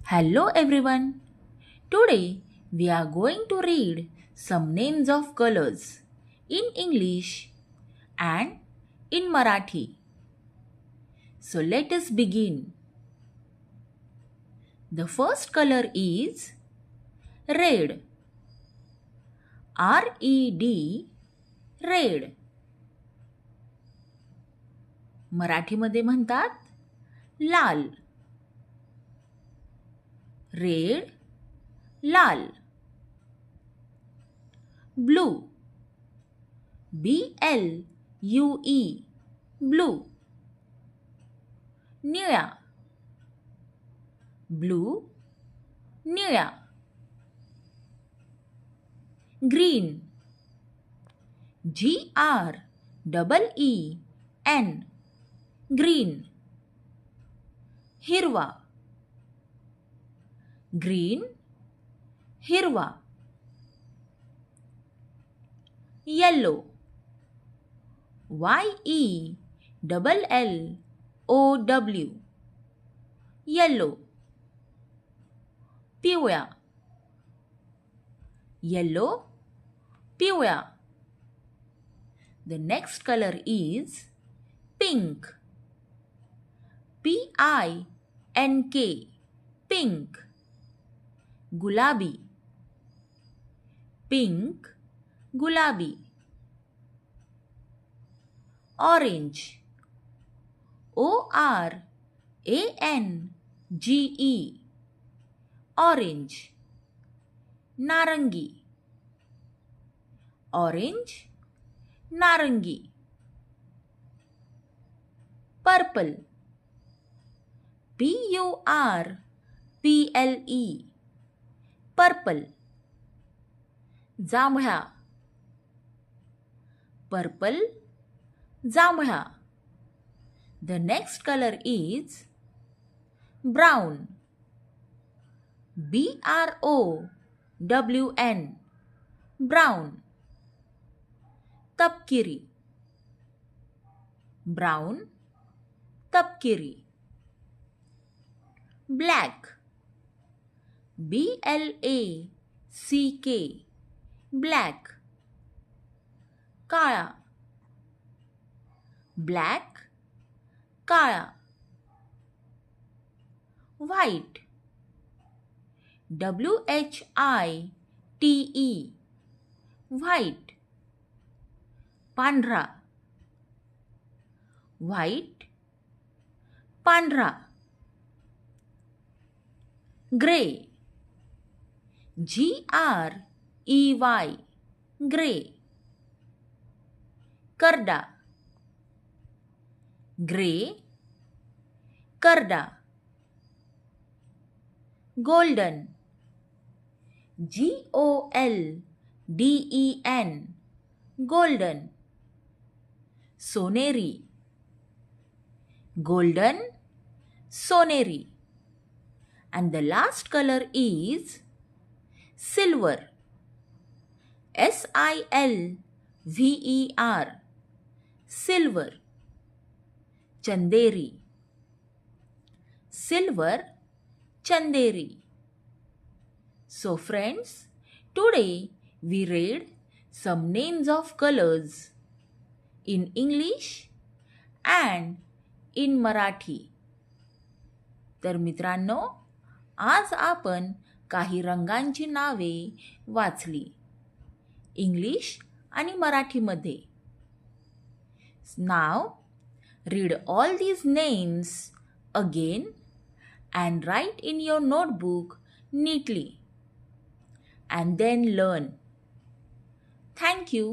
Hello everyone. Today we are going to read some names of colors in English and in Marathi. So let us begin. The first color is red. R-E-D, red. मराठीमध्ये म्हणतात लाल. Red, लाल. Blue, B-L-U-E, blue. निळा, blue, निळा. Green, G-R-E-E-N, green. हिरवा, green, हिरवा. Yellow, Y-E-L-L-O-W, yellow. पिवळा, yellow, पिवळा. The next color is pink. P-I-N-K, pink. गुलाबी, पिंक, गुलाबी. Orange, O-R-A-N-G-E, orange. नारंगी, ऑरेंज, नारंगी. Purple, P-U-R-P-L-E, purple. जांभळा, पर्पल, जांभळा. The next color is brown. B-R-O-W-N, brown. तपकिरी, brown, तपकिरी. black, B-L-A-C-K, black. काळा, black, काळा. white, W-H-I-T-E, white. पांढरा, white, पांढरा. Grey, G-R-E-Y, grey. करडा, ग्रे, करडा. Golden, G-O-L-D-E-N, golden. सोनेरी, golden, soneri. And the last color is silver. S-I-L-V-E-R, silver. Chanderi, silver, chanderi. So friends, today we read some names of colors in English and in Marathi. तर मित्रांनो, आज आपण काही रंगांची नावे वाचली इंग्लिश आणि मराठीमध्ये. Now read all these names again and write in your notebook neatly and then learn. Thank you.